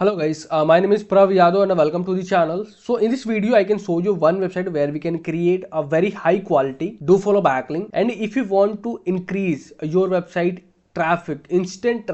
Hello guys, my name is Prav Yadav and welcome to the channel. So in this video I can show you one website where we can create a very high quality do follow backlink, and if you want to increase your website traffic, instant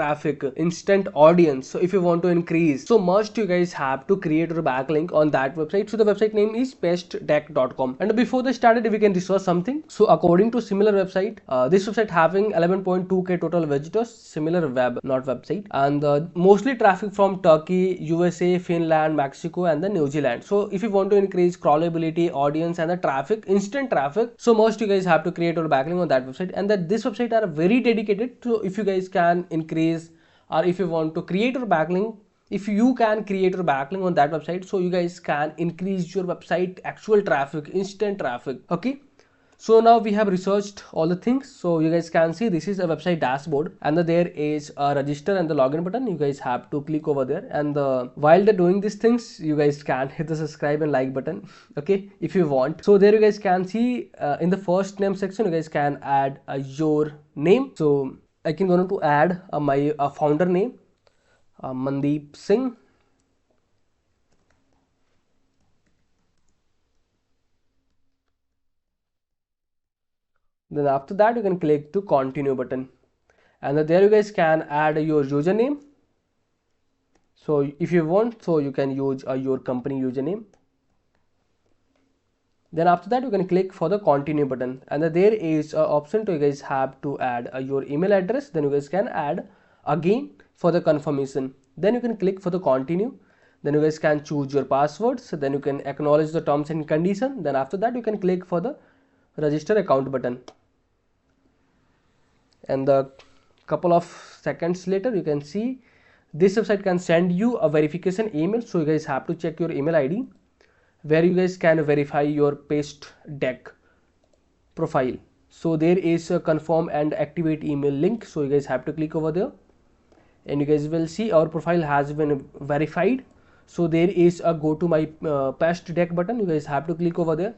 audience, so if you want to increase, so must you guys have to create your backlink on that website. So the website name is pestdeck.com, and before they started we can discuss something. So according to similar website, this website having 11.2k total visitors, similar web not website, and mostly traffic from Turkey, USA, Finland, Mexico and the New Zealand. So if you want to increase crawlability, audience and the traffic, instant traffic, so most you guys have to create your backlink on that website, and that this website are very dedicated. So if you guys can increase, or if you want to create your backlink, if you can create your backlink on that website, so you guys can increase your website actual traffic, instant traffic. Okay, so now we have researched all the things. So you guys can see this is a website dashboard, and there is a register and the login button. You guys have to click over there, and while they're doing these things, you guys can hit the subscribe and like button, okay, if you want. So there you guys can see in the first name section you guys can add your name. So I can go to add my founder name, Mandeep Singh. Then after that you can click to continue button, and there you guys can add your username. So if you want, so you can use your company username. Then after that you can click for the continue button, and there is an option to you guys have to add your email address. Then you guys can add again for the confirmation. Then you can click for the continue. Then you guys can choose your passwords. Then you can acknowledge the terms and condition. Then after that you can click for the register account button, and the couple of seconds later you can see this website can send you a verification email. So you guys have to check your email ID, where you guys can verify your paste deck profile. So there is a confirm and activate email link, so you guys have to click over there, and you guys will see our profile has been verified. So there is a go to my paste deck button. You guys have to click over there.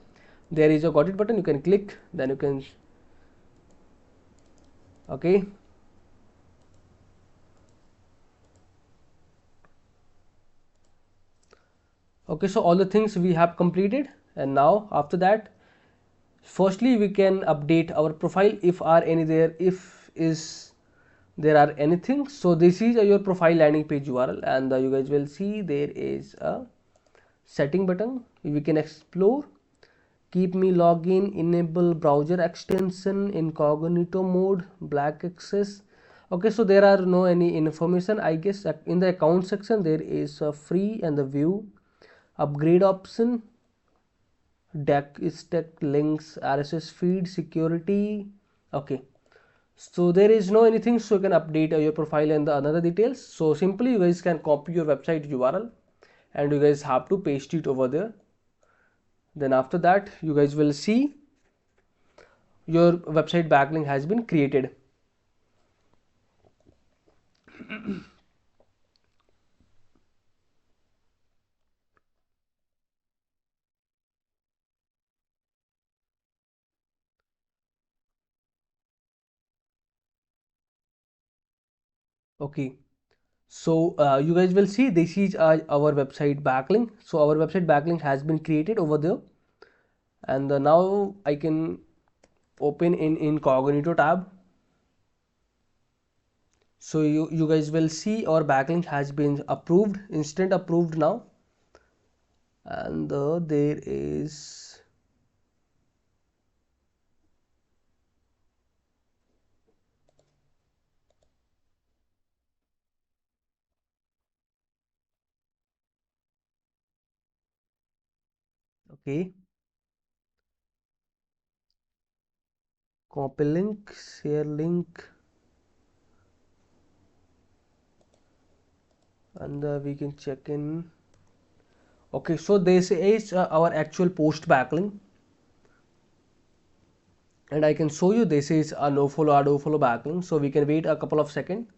There is a got it button, you can click. Then you can, okay, okay, so all the things we have completed. And now after that, firstly we can update our profile if are any there, if is there are anything. So this is your profile landing page URL, and you guys will see there is a setting button. We can explore, keep me login, enable browser extension, incognito mode, black access. Okay, so there are no any information. I guess in the account section there is a free and the view upgrade option, deck stack links, RSS feed, security. Okay, so there is no anything, so you can update your profile and the another details. So simply you guys can copy your website URL and you guys have to paste it over there. Then after that you guys will see your website backlink has been created. Okay, so you guys will see this is our website backlink. So our website backlink has been created over there, and now I can open in incognito tab. So you guys will see our backlink has been approved, instant approved now, and there is, okay, copy link, share link, and we can check in. Okay, so this is our actual post backlink, and I can show you this is a no follow or do follow backlink. So we can wait a couple of seconds.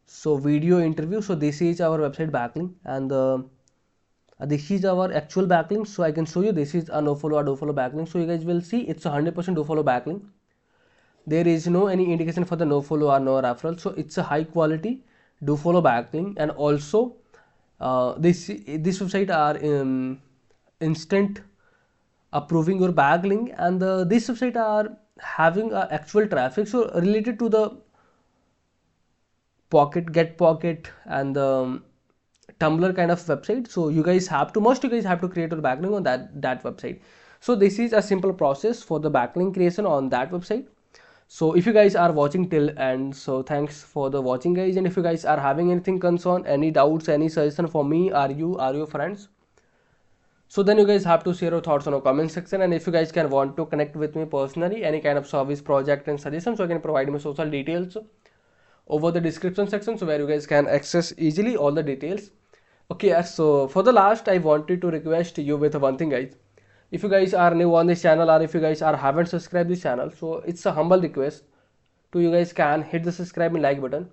So video interview, so this is our website backlink, and this is our actual backlink. So I can show you this is a no follow or do follow backlink. So you guys will see it's 100% do follow backlink. There is no any indication for the no follow or no referral, so it's a high quality do follow backlink, and also this website are instant approving your backlink, and this website are having actual traffic, so related to the pocket and the Tumblr kind of website. So you guys have to create a backlink on that website. So this is a simple process for the backlink creation on that website. So if you guys are watching till end, so thanks for the watching guys, and if you guys are having anything concern, any doubts, any suggestion for me, are your friends, so then you guys have to share your thoughts on the comment section. And if you guys can want to connect with me personally, any kind of service, project and suggestions, so you can provide me social details over the description section, so where you guys can access easily all the details. Okay, so for the last, I wanted to request you with one thing guys. If you guys are new on this channel, or if you guys are haven't subscribed this channel, so it's a humble request to you guys can hit the subscribe and like button,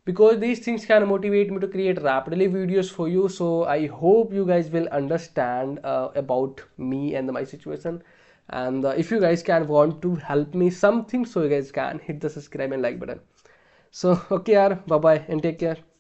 because these things can motivate me to create rapidly videos for you. So I hope you guys will understand about me and my situation, and if you guys can want to help me something, so you guys can hit the subscribe and like button. So okay, bye bye and take care.